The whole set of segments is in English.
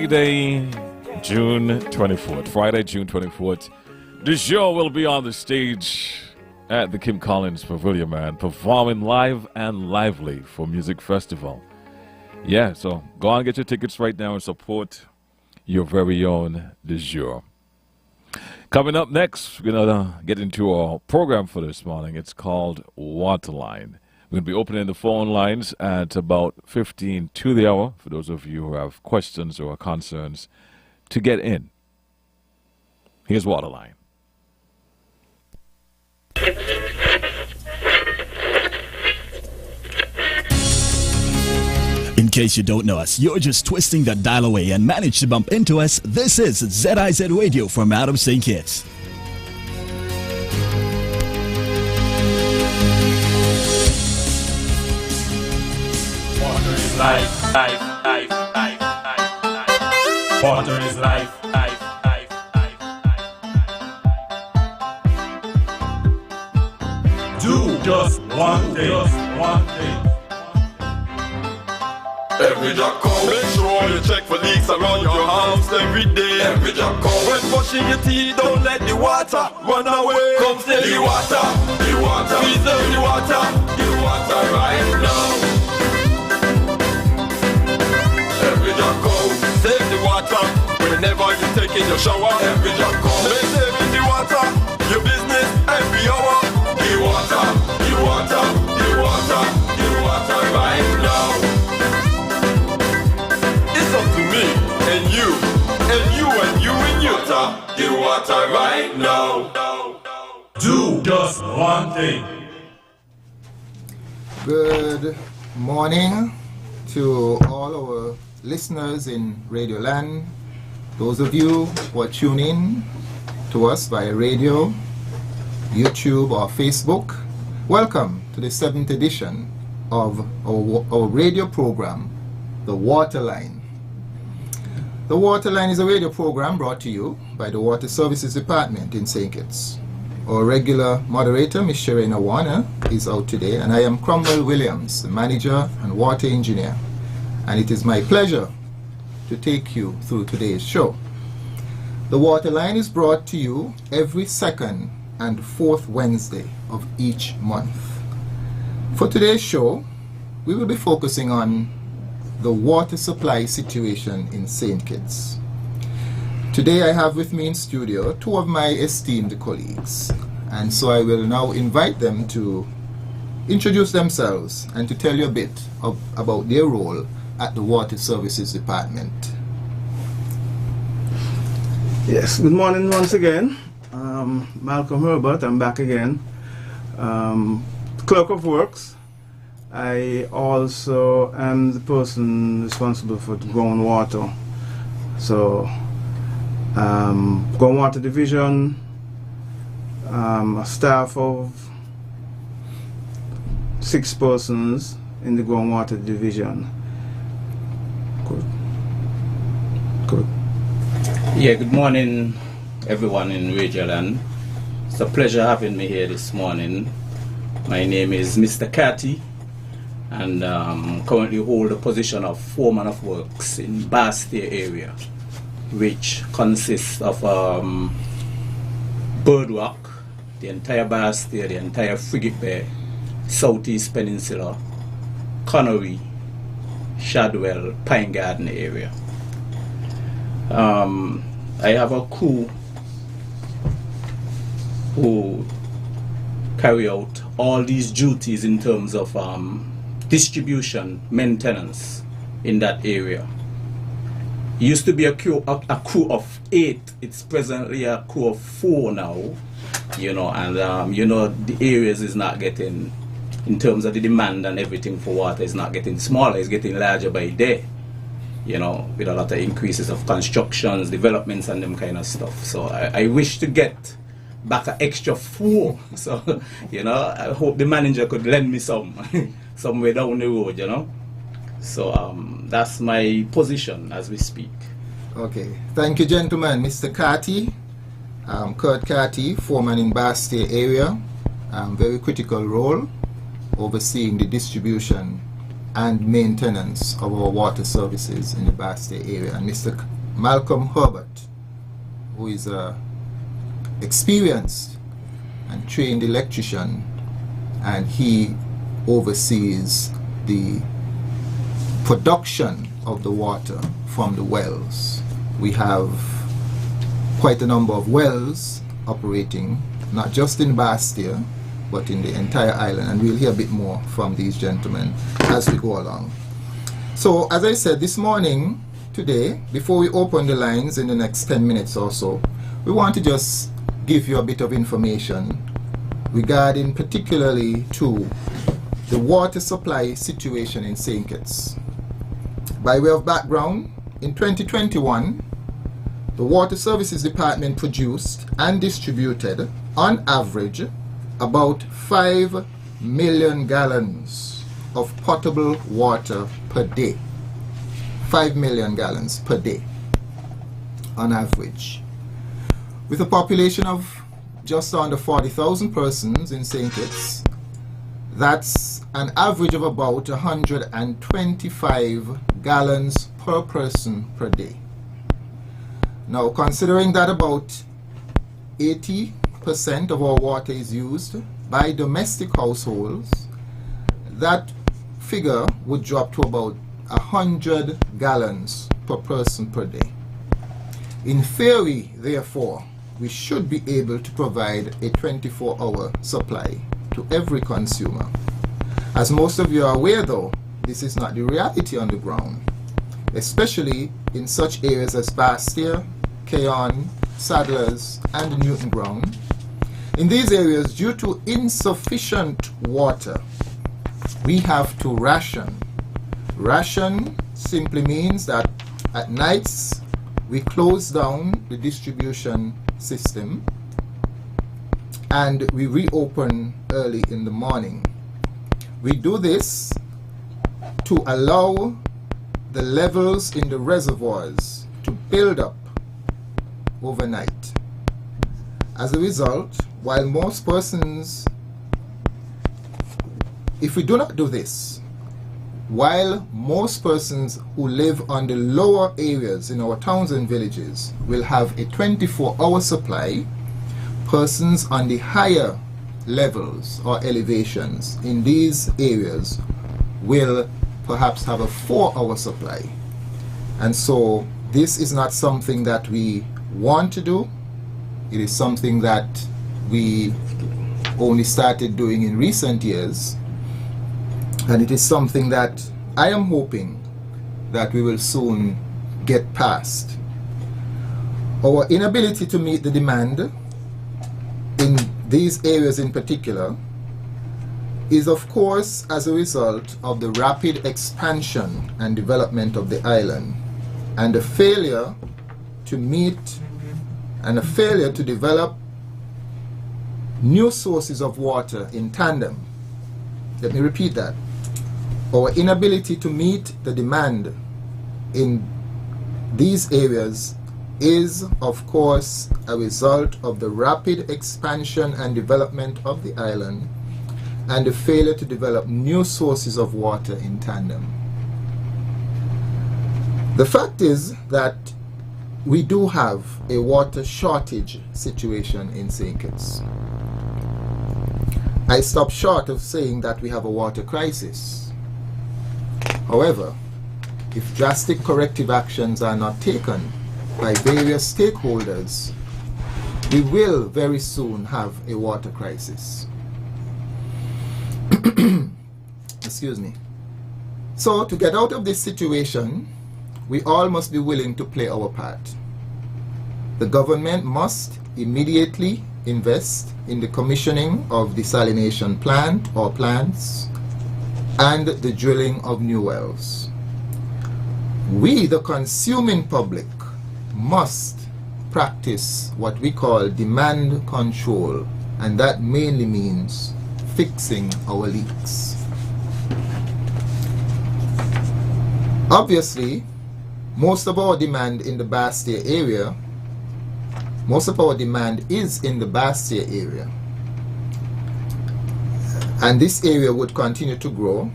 Friday, June 24th. Friday, June 24th. The show will be on the stage at the Kim Collins Pavilion, man, performing live and lively for Music Festival. Yeah, so go on and get your tickets right now and support your very own Du Jour. Coming up next, we're going to get into our program for this morning. It's called Waterline. We're going to be opening the phone lines at about 15 to the hour for those of you who have questions or concerns to get in. Here's Waterline. In case you don't know us, you're just twisting that dial away and managed to bump into us. This is ZIZ Radio from Adam St. Kitts. Water is life, life, life, life, life. Water is life, life, life, life, life. Do just one thing. Every jack come, make sure you check for leaks around your house every day. Every jack come, when brushing your teeth, don't let the water run away. Come save the water, preserve the water right now. Every jack come, save the water whenever you take in your shower. Every jack come, make saving the water your business every hour. The water right now. To me, and you, the water right now. Do just one thing. Good morning to all our listeners in Radio Land. Those of you who are tuning in to us via radio, YouTube or Facebook, welcome to the 7th edition of our radio program, The Waterline. The Waterline is a radio program brought to you by the Water Services Department in St. Kitts. Our regular moderator, Ms. Sharina Warner, is out today, and I am Cromwell Williams, the manager and water engineer. And it is my pleasure to take you through today's show. The Waterline is brought to you every second and fourth Wednesday of each month. For today's show, we will be focusing on the water supply situation in St. Kitts. Today I have with me in studio two of my esteemed colleagues, and so I will now invite them to introduce themselves and to tell you a bit about their role at the Water Services Department. Yes, good morning once again. Malcolm Herbert, I'm back again. Clerk of Works. I also am the person responsible for the groundwater. So, groundwater division, a staff of 6 persons in the groundwater division. Good. Yeah, good morning everyone in Radio Land. It's a pleasure having me here this morning. My name is Mr. Catty, and currently hold the position of Foreman of Works in Bastille area, which consists of Birdrock, the entire Bastille, the entire Frigate Bay, Southeast Peninsula, Connery, Shadwell, Pine Garden area. I have a crew who carry out all these duties in terms of distribution, maintenance in that area. It used to be a crew of 8. It's presently a crew of 4 now, and the areas is not getting, in terms of the demand and everything for water, is not getting smaller, it's getting larger by day, with a lot of increases of constructions, developments and them kind of stuff. So I wish to get back an extra 4. So, I hope the manager could lend me some somewhere down the road, So that's my position as we speak. Okay, thank you, gentlemen. Mr. Carty, Kurt Carty, foreman in Bastille area, very critical role, overseeing the distribution and maintenance of our water services in the Bastia area. And Mr. Malcolm Herbert, who is a experienced and trained electrician, and he oversees the production of the water from the wells. We have quite a number of wells operating, not just in Bastia, but in the entire island, and we'll hear a bit more from these gentlemen as we go along. So, as I said this morning, today, before we open the lines in the next 10 minutes or so, we want to just give you a bit of information regarding particularly to the water supply situation in St. Kitts. By way of background, in 2021, the Water Services Department produced and distributed, on average, about 5 million gallons of potable water per day. 5 million gallons per day, on average. With a population of just under 40,000 persons in St. Kitts, that's an average of about 125 gallons per person per day. Now, considering that about 80% of our water is used by domestic households, that figure would drop to about 100 gallons per person per day. In theory, therefore, we should be able to provide a 24-hour supply to every consumer. As most of you are aware, though, this is not the reality on the ground, especially in such areas as Bastia, Keon, Sadlers, and Newton Ground. In these areas, due to insufficient water, we have to ration. Ration simply means that at nights we close down the distribution system and we reopen early in the morning. We do this to allow the levels in the reservoirs to build up overnight. As a result, while most persons, if we do not do this, while most persons who live on the lower areas in our towns and villages will have a 24-hour supply, persons on the higher levels or elevations in these areas will perhaps have a 4-hour supply. And so this is not something that we want to do. It is something that we only started doing in recent years, and it is something that I am hoping that we will soon get past. Our inability to meet the demand in these areas in particular is of course as a result of the rapid expansion and development of the island, and the failure to meet and a failure to develop new sources of water in tandem. Let me repeat that. Our inability to meet the demand in these areas is, of course, a result of the rapid expansion and development of the island and the failure to develop new sources of water in tandem. The fact is that we do have a water shortage situation in St. Kitts. I stop short of saying that we have a water crisis. However, if drastic corrective actions are not taken by various stakeholders, we will very soon have a water crisis. Excuse me. So, to get out of this situation, we all must be willing to play our part. The government must immediately invest in the commissioning of desalination plant or plants and the drilling of new wells. We, the consuming public, must practice what we call demand control, and that mainly means fixing our leaks. Obviously, most of our demand in the Bastia area, most of our demand is in the Bastia area. And this area would continue to grow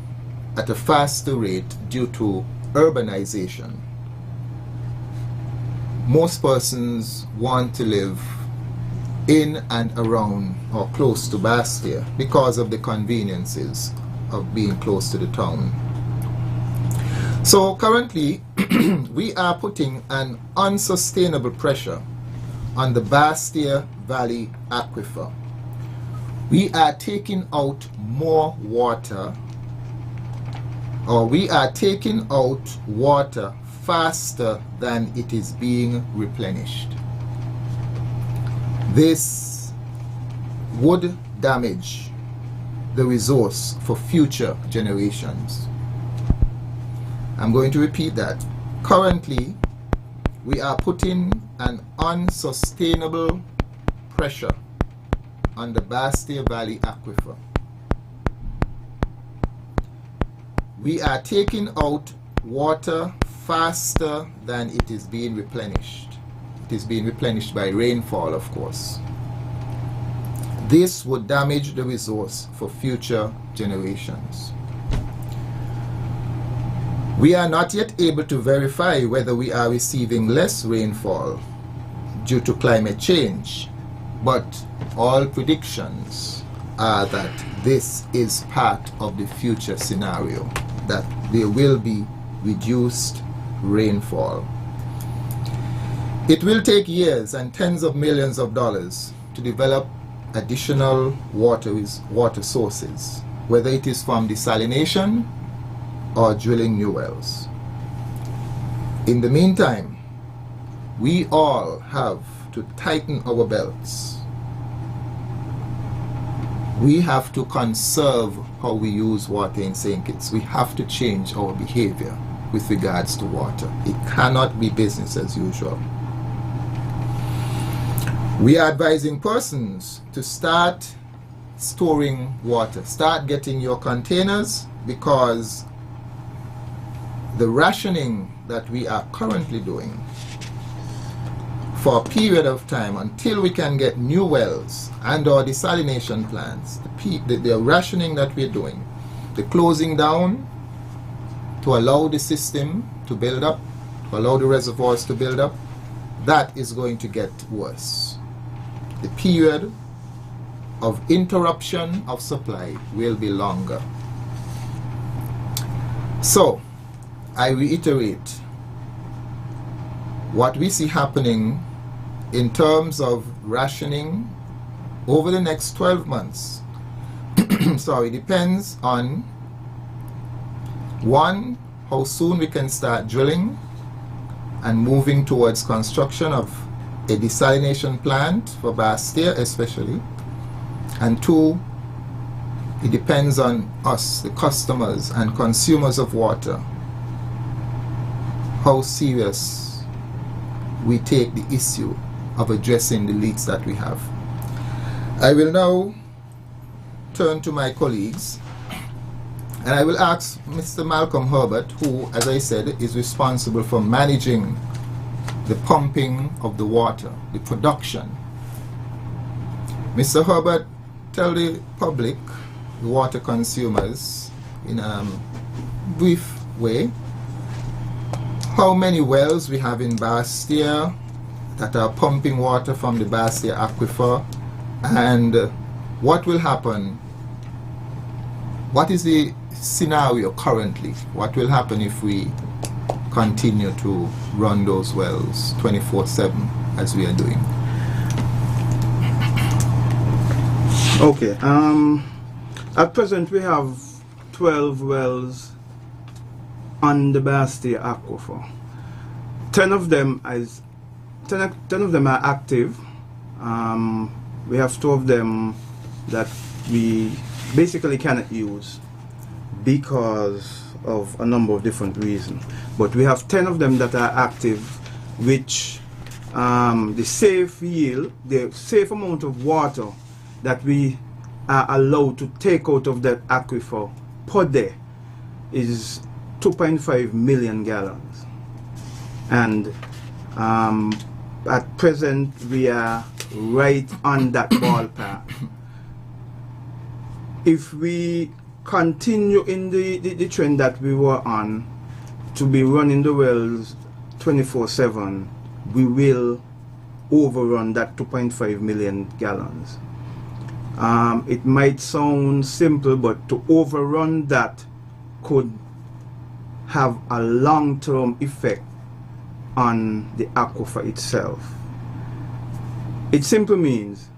at a faster rate due to urbanization. Most persons want to live in and around or close to Bastia because of the conveniences of being close to the town. So currently we are putting an unsustainable pressure on the Bastia Valley Aquifer. We are taking out more water, or we are taking out water faster than it is being replenished. This would damage the resource for future generations. I'm going to repeat that. Currently, we are putting an unsustainable pressure on the Bastia Valley Aquifer. We are taking out water faster than it is being replenished. It is being replenished by rainfall, of course. This would damage the resource for future generations. We are not yet able to verify whether we are receiving less rainfall due to climate change, but all predictions are that this is part of the future scenario, that there will be reduced rainfall. It will take years and tens of millions of dollars to develop additional water sources, whether it is from desalination or drilling new wells. In the meantime, we all have to tighten our belts. We have to conserve how we use water in St. Kitts. We have to change our behavior with regards to water. It cannot be business as usual. We are advising persons to start storing water. Start getting your containers, because the rationing that we are currently doing for a period of time until we can get new wells and or desalination plants, the rationing that we're doing, the closing down to allow the system to build up, to allow the reservoirs to build up, that is going to get worse. The period of interruption of supply will be longer. So, I reiterate, what we see happening in terms of rationing over the next 12 months depends on, one, how soon we can start drilling and moving towards construction of a desalination plant for Bastia especially, and two, it depends on us, the customers and consumers of water, how serious we take the issue of addressing the leaks that we have. I will now turn to my colleagues, and I will ask Mr. Malcolm Herbert, who, as I said, is responsible for managing the pumping of the water, the production. Mr. Herbert, tell the public, the water consumers, in a brief way, how many wells we have in Bastia that are pumping water from the Bastia aquifer, and what will happen, what is the scenario currently, what will happen if we continue to run those wells 24/7 as we are doing. Okay, at present we have 12 wells on the Bastia aquifer. 10 of them are active. We have 2 of them that we basically cannot use because of a number of different reasons. But we have 10 of them that are active, which the safe yield, the safe amount of water that we are allowed to take out of that aquifer per day is 2.5 million gallons. And at present we are right on that ballpark. If we continue in the trend that we were on, to be running the wells 24/7, we will overrun that 2.5 million gallons. It might sound simple, but to overrun that could have a long-term effect on the aquifer itself. It simply means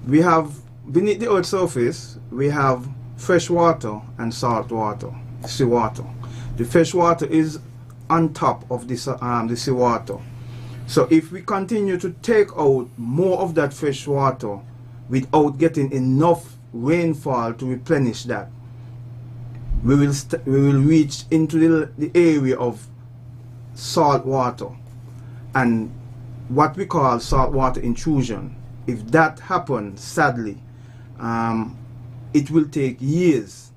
we have beneath the earth's surface, we have fresh water and salt water, seawater. The fresh water is on top of the seawater. So if we continue to take out more of that fresh water without getting enough rainfall to replenish that, we will reach into the area of salt water and what we call saltwater intrusion. If that happens, sadly, it will take years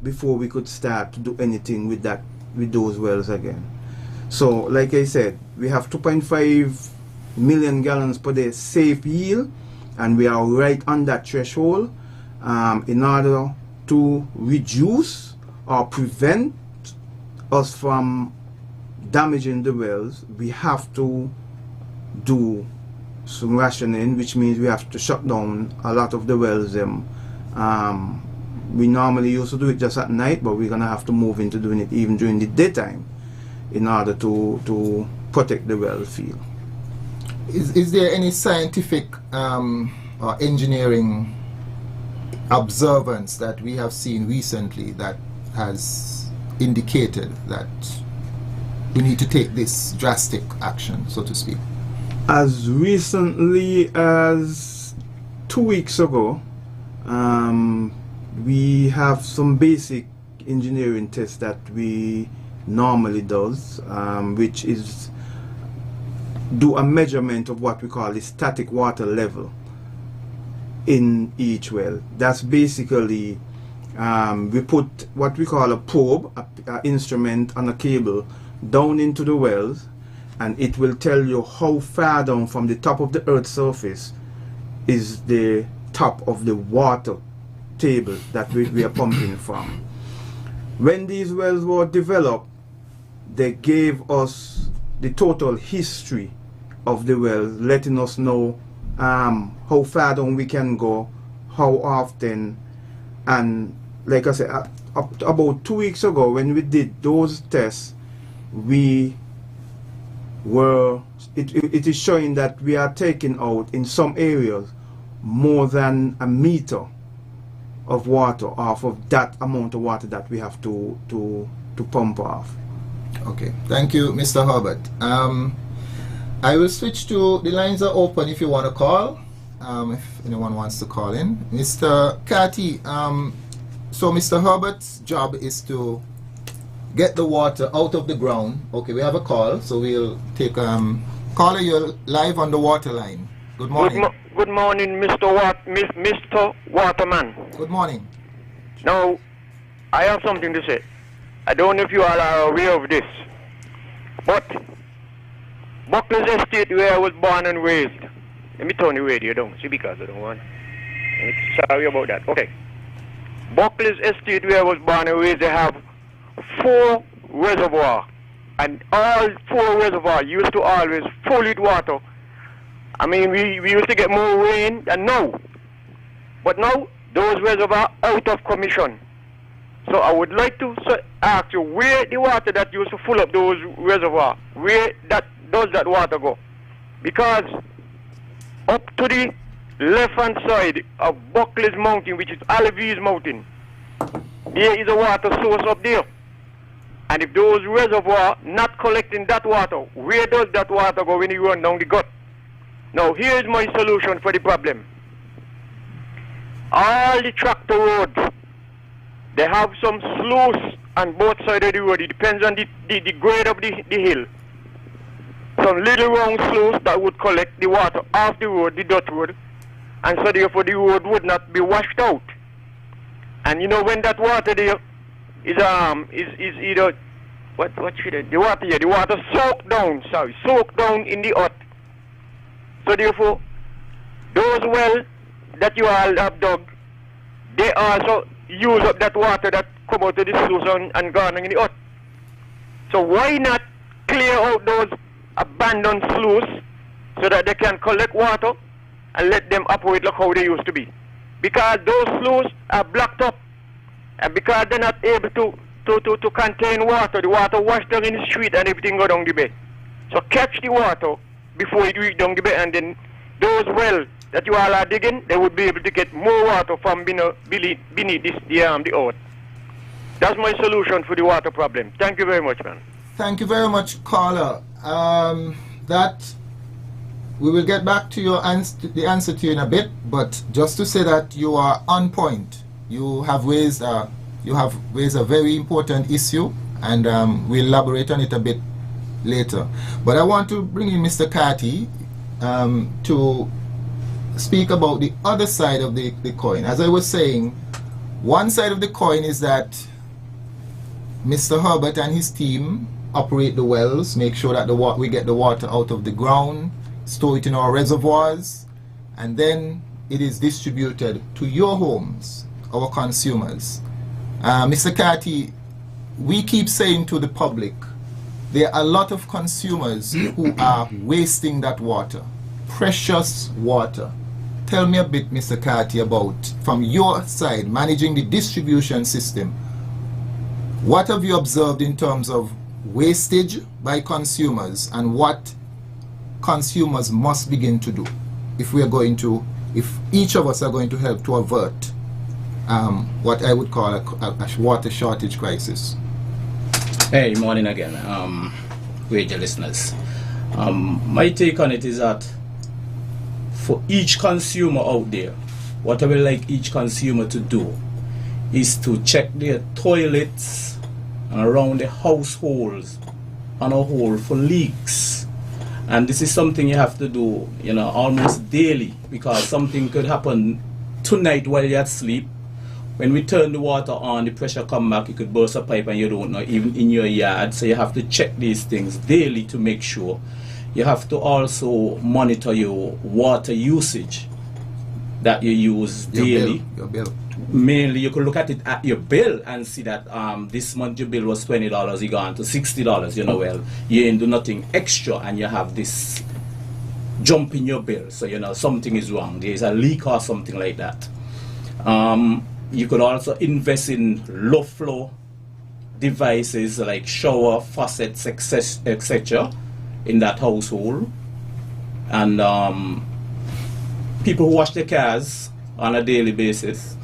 before we could start to do anything with those wells again. So, like I said, we have 2.5 million gallons per day safe yield, and we are right on that threshold. In order to reduce or prevent us from damaging the wells, we have to do some rationing, which means we have to shut down a lot of the wells. We normally used to do it just at night, but we're gonna have to move into doing it even during the daytime in order to protect the well field. Is there any scientific or engineering observance that we have seen recently that has indicated that we need to take this drastic action, so to speak? As recently as 2 weeks ago, we have some basic engineering tests that we normally does, which is do a measurement of what we call the static water level in each well. That's basically we put what we call a probe, a instrument on a cable down into the wells, and it will tell you how far down from the top of the earth's surface is the top of the water table that we are pumping from. When these wells were developed, they gave us the total history of the wells, letting us know how far down we can go, how often. And like I said, about 2 weeks ago when we did those tests, it is showing that we are taking out in some areas more than a meter of water off of that amount of water that we have to pump off. Okay, thank you, Mr. Herbert. I will switch to the lines are open if you want to call, if anyone wants to call in. Mr. Cathy, so Mr. Herbert's job is to get the water out of the ground. Okay, we have a call, so we'll take caller, you're live on the water line. Good morning. Good morning, Mr. Waterman. Good morning. Now, I have something to say. I don't know if you all are aware of this, but Buckley's estate where I was born and raised. Let me turn the radio down, see, because I don't want. Sorry about that. Okay. Buckley's estate where I was born and raised, they have 4 reservoirs, and all 4 reservoirs used to always full with water. I mean, we used to get more rain than now. But now, those reservoirs are out of commission. So I would like to ask you, where the water that used to fill up those reservoirs, where does that water go? Because up to the left-hand side of Buckley's Mountain, which is Alivi's Mountain, there is a water source up there. And if those reservoirs not collecting that water, where does that water go when you run down the gut? Now, here is my solution for the problem. All the tractor roads, they have some sluice on both sides of the road. It depends on the grade of the hill. Some little round sluice that would collect the water off the road, the dirt road, and so therefore the road would not be washed out. And you know, when that water there is either the water soaked down in the earth. So therefore, those wells that you all have dug, they also use up that water that come out of the sluice and gone in the earth. So why not clear out those abandoned sluices so that they can collect water and let them operate like how they used to be? Because those sluices are blocked up, and because they're not able to contain water, the water wash down in the street and everything go down the bay. So catch the water before it reach down the bay, and then those wells that you all are digging, they would be able to get more water from beneath the earth. That's my solution for the water problem. Thank you very much, man. Thank you very much, caller. That we will get back to your the answer to you in a bit, but just to say that you are on point. You have raised a very important issue, and we'll elaborate on it a bit later. But I want to bring in Mr. Carty to speak about the other side of the coin. As I was saying, one side of the coin is that Mr. Herbert and his team operate the wells, make sure that we get the water out of the ground, store it in our reservoirs, and then it is distributed to your homes, our consumers. Mr. Carty, we keep saying to the public, there are a lot of consumers who are wasting that water, precious water. Tell me a bit, Mr. Carty, about, from your side, managing the distribution system, what have you observed in terms of wastage by consumers, and what consumers must begin to do if each of us are going to help to avert what I would call a water shortage crisis? Hey, morning again, radio listeners. My take on it is that for each consumer out there, what I would like each consumer to do is to check their toilets and around the households on a whole for leaks. And this is something you have to do, almost daily, because something could happen tonight while you're asleep. When we turn the water on, the pressure come back, it could burst a pipe and you don't know, even in your yard. So you have to check these things daily to make sure. You have to also monitor your water usage that you use daily. Your bill. Mainly, you could look at it at your bill and see that this month your bill was $20, you gone to $60. Well, you ain't do nothing extra, and you have this jump in your bill. So something is wrong. There is a leak or something like that. You could also invest in low flow devices like shower, faucets, etc. in that household. And people who wash their cars on a daily basis.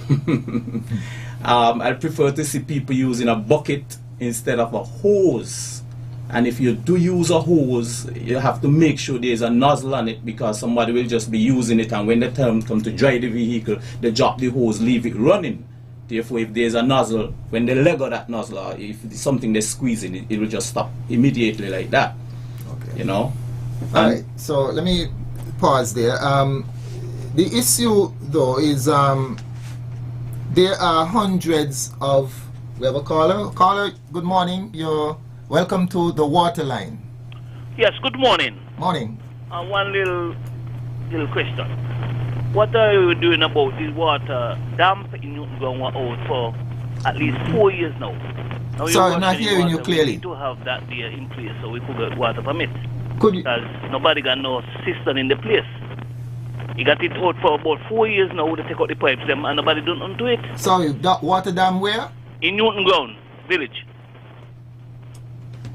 I prefer to see people using a bucket instead of a hose. And if you do use a hose, you have to make sure there's a nozzle on it, because somebody will just be using it, and when the time comes to dry the vehicle, they drop the hose, leave it running. Therefore, if there's a nozzle, when they let go that nozzle, or if it's something they're squeezing, it will just stop immediately like that. Okay. Alright, so let me pause there. The issue though is there are hundreds of, we have a caller. Caller, good morning. You're welcome to the water line. Yes, good morning. Morning. One little question. What are you doing about this water damp in Newton going out for at least 4 years now? Sorry, I'm not hearing you clearly. We need to have that there in place so we could get water permit. Could you? Because nobody got no system in the place. You got it out for about 4 years now. They take out the pipes them and nobody done nothing to it. Sorry, that water dam where? In Newton Ground village.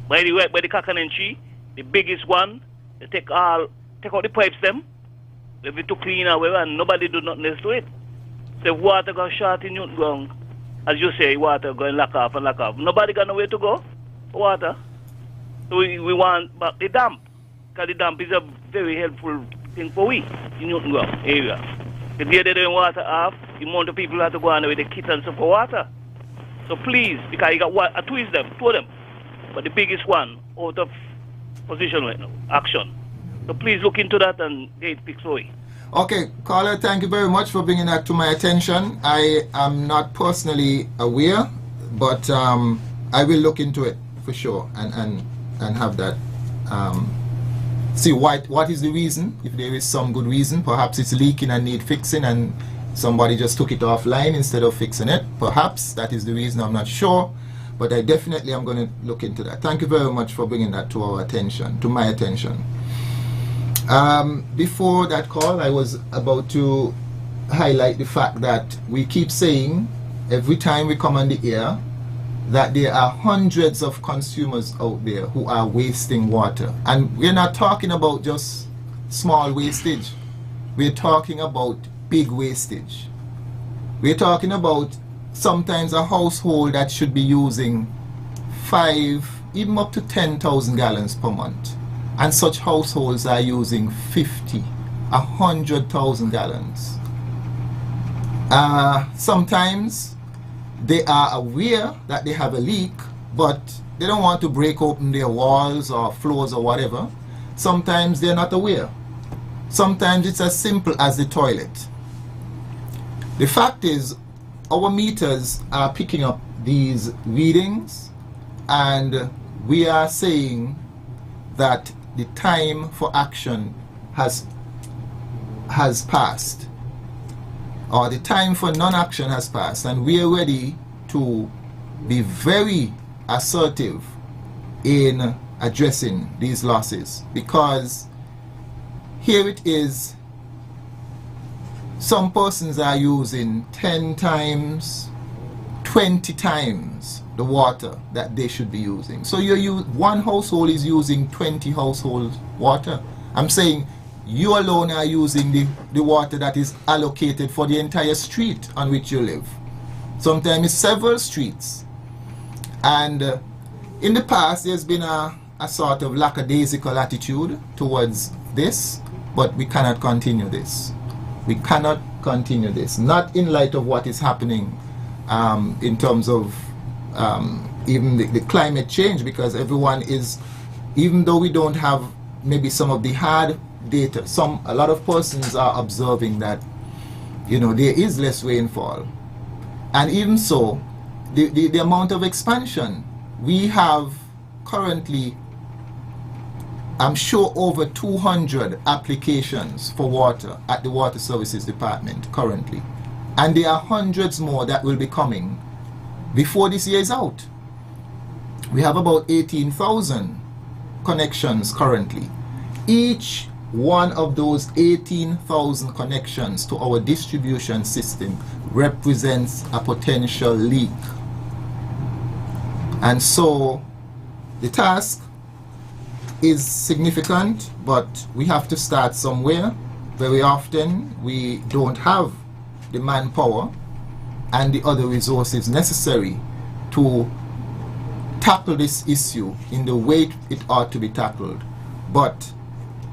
By the Kakanen tree, the biggest one. They take out the pipes them. They be too clean away and nobody do nothing else to it. So if water got short in Newton Ground, as you say, water going lock off and lock off. Nobody got nowhere to go for water. So we want back the damp. Because the damp is a very helpful thing for we in Newton Ground area. The day they don't water off, the amount of people have to go on with the kit and stuff for water. So please, because you got two of them, but the biggest one out of position right now, action. So please look into that and get it fixed away. Okay, caller, thank you very much for bringing that to my attention. I am not personally aware, but I will look into it for sure and have that see what is the reason. If there is some good reason, perhaps it's leaking and need fixing and somebody just took it offline instead of fixing it. Perhaps that is the reason, I'm not sure. But I definitely am going to look into that. Thank you very much for bringing that to our attention, to my attention. Before that call, I was about to highlight the fact that we keep saying every time we come on the air that there are hundreds of consumers out there who are wasting water. And we're not talking about just small wastage. We're talking about big wastage. We're talking about sometimes a household that should be using 5, even up to 10,000 gallons per month. And such households are using 50, 100,000 gallons. Sometimes they are aware that they have a leak, but they don't want to break open their walls or floors or whatever. Sometimes they're not aware. Sometimes it's as simple as the toilet. The fact is, our meters are picking up these readings, and we are saying that the time for action has passed, or the time for non-action has passed, and we are ready to be very assertive in addressing these losses, because here it is, some persons are using 10 times, 20 times the water that they should be using. So one household is using 20 household water. I'm saying you alone are using the water that is allocated for the entire street on which you live. Sometimes it's several streets. And in the past there's been a sort of lackadaisical attitude towards this, but we cannot continue this. We cannot continue this, not in light of what is happening in terms of even the climate change, because everyone is, even though we don't have maybe some of the hard data, a lot of persons are observing that, you know, there is less rainfall. And even so, the amount of expansion, we have currently, I'm sure, over 200 applications for water at the Water Services Department currently. And there are hundreds more that will be coming before this year is out. We have about 18,000 connections currently. Each one of those 18,000 connections to our distribution system represents a potential leak. And so the task is significant, but we have to start somewhere. Very often we don't have the manpower and the other resources necessary to tackle this issue in the way it ought to be tackled. But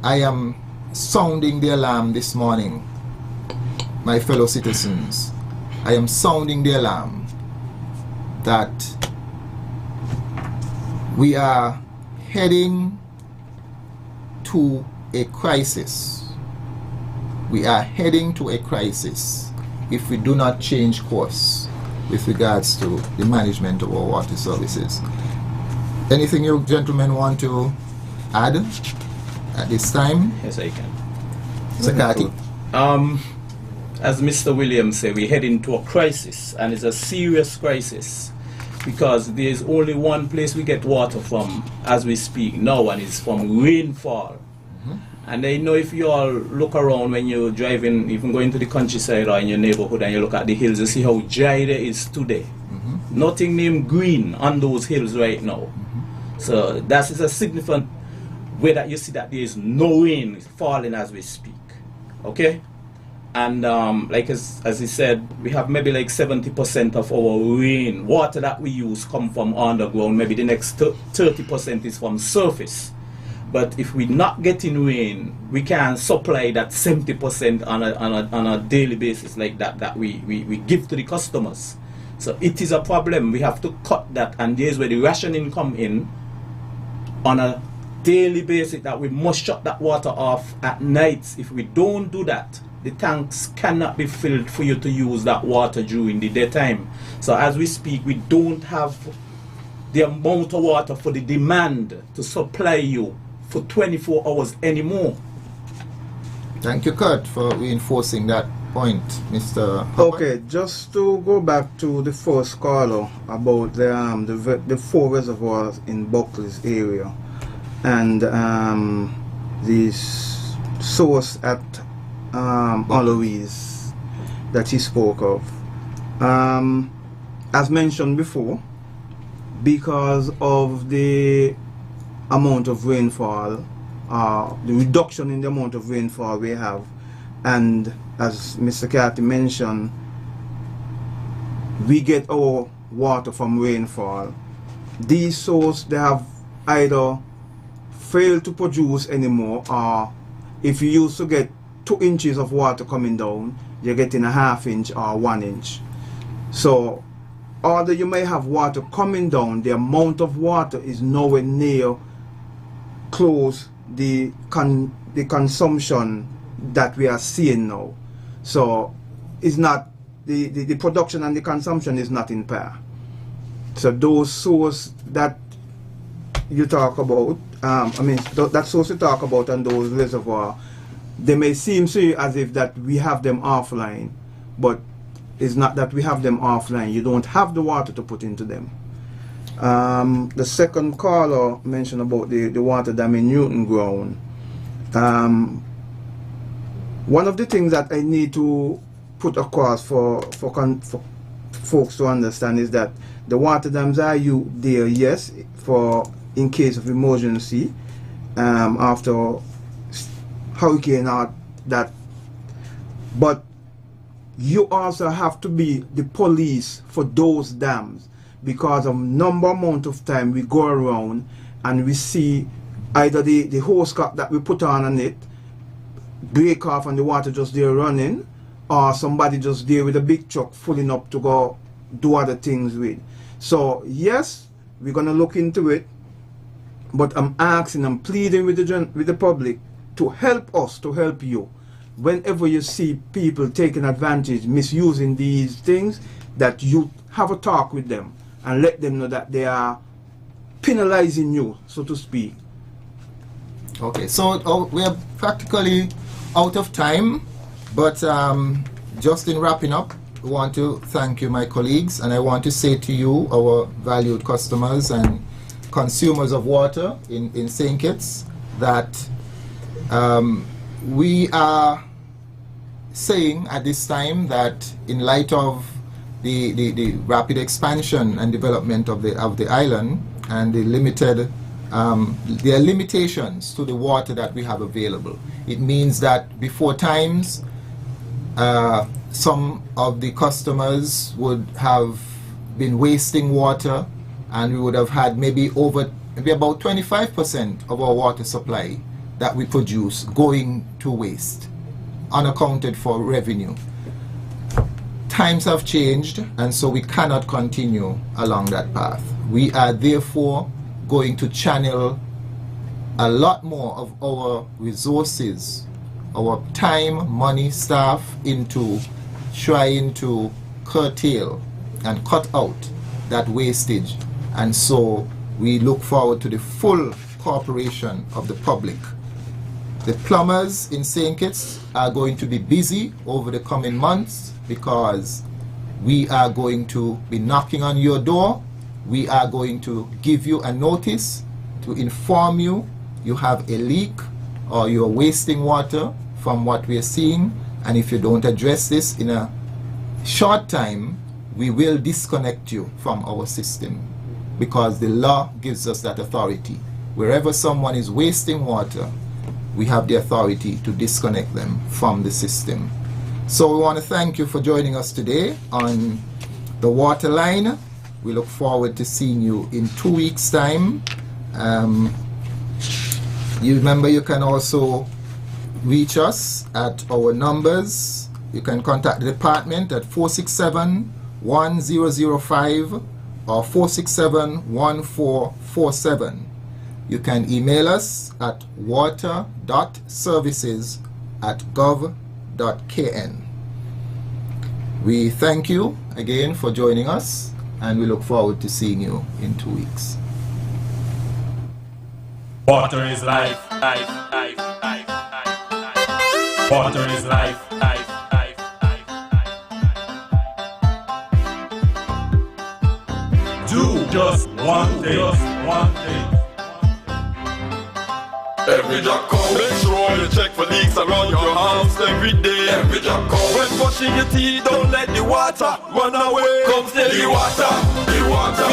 I am sounding the alarm this morning, my fellow citizens. I am sounding the alarm that we are heading to a crisis. We are heading to a crisis if we do not change course with regards to the management of our water services. Anything you gentlemen want to add at this time? Yes, I can. Sakati. As Mr. Williams said, we're heading to a crisis, and it's a serious crisis, because there's only one place we get water from as we speak now, and it's from rainfall. And I know if you all look around when you're driving, even going to the countryside or in your neighborhood, and you look at the hills, you see how dry there is today. Nothing named green on those hills right now. So that is a significant way that you see that there is no rain falling as we speak. Okay? And like as he said, we have maybe like 70% of our rain water that we use come from underground. Maybe the next 30% is from surface. But if we're not getting rain, we can supply that 70% on a daily basis like that we give to the customers. So it is a problem. We have to cut that, and there's where the rationing come in on a daily basis, that we must shut that water off at nights. If we don't do that, the tanks cannot be filled for you to use that water during the daytime. So as we speak, we don't have the amount of water for the demand to supply you for 24 hours anymore. Thank you, Kurt, for reinforcing that point, Mr. Hubbard. Okay, just to go back to the first caller about the 4 reservoirs in Buckley's area and the source at Alois that he spoke of. As mentioned before, because of the amount of rainfall, the reduction in the amount of rainfall we have, and as Mr. Carty mentioned, we get our water from rainfall. These sources, they have either failed to produce anymore, or if you used to get 2 inches of water coming down, you're getting a 1/2 inch or 1 inch. So although you may have water coming down, the amount of water is nowhere near close the consumption that we are seeing now. So it's not the production and the consumption is not in pair. So those sources that you talk about, that source you talk about and those reservoirs, they may seem to you as if that we have them offline, but it's not that we have them offline. You don't have the water to put into them. The second caller mentioned about the water dam in Newton Ground. One of the things that I need to put across for folks to understand is that the water dams are there, yes, for in case of emergency, after hurricane or that, but you also have to be the police for those dams, because of amount of time we go around and we see either the hose cap that we put on it break off and the water just there running, or somebody just there with a big truck filling up to go do other things with. So yes, we're gonna look into it, but I'm pleading with the public to help us, to help you. Whenever you see people taking advantage, misusing these things, that you have a talk with them and let them know that they are penalizing you, so to speak. Okay, so we are practically out of time, but just in wrapping up, I want to thank you, my colleagues, and I want to say to you, our valued customers and consumers of water in St. Kitts, that we are saying at this time that in light of the rapid expansion and development of the island and the limited there are limitations to the water that we have available. It means that before times some of the customers would have been wasting water, and we would have had maybe about 25% of our water supply that we produce going to waste, unaccounted for revenue. Times have changed, and so we cannot continue along that path. We are therefore going to channel a lot more of our resources, our time, money, staff, into trying to curtail and cut out that wastage. And so we look forward to the full cooperation of the public. The plumbers in St. Kitts are going to be busy over the coming months, because we are going to be knocking on your door. We are going to give you a notice to inform you you have a leak or you're wasting water from what we are seeing, and if you don't address this in a short time, we will disconnect you from our system, because the law gives us that authority. Wherever someone is wasting water, we have the authority to disconnect them from the system. So we want to thank you for joining us today on the water line. We look forward to seeing you in 2 weeks' time. You remember, you can also reach us at our numbers. You can contact the department at 467-1005 or 467-1447. You can email us at water.services@gov.kn. We thank you again for joining us, and we look forward to seeing you in 2 weeks. Water is life, life, life, life, life, life. Water is life, life, life, life, life. Do just one thing, Every jack come, make sure you check for leaks around your house every day. Every jack come, when brushing your teeth, don't let the water run away. Come steady water, the water.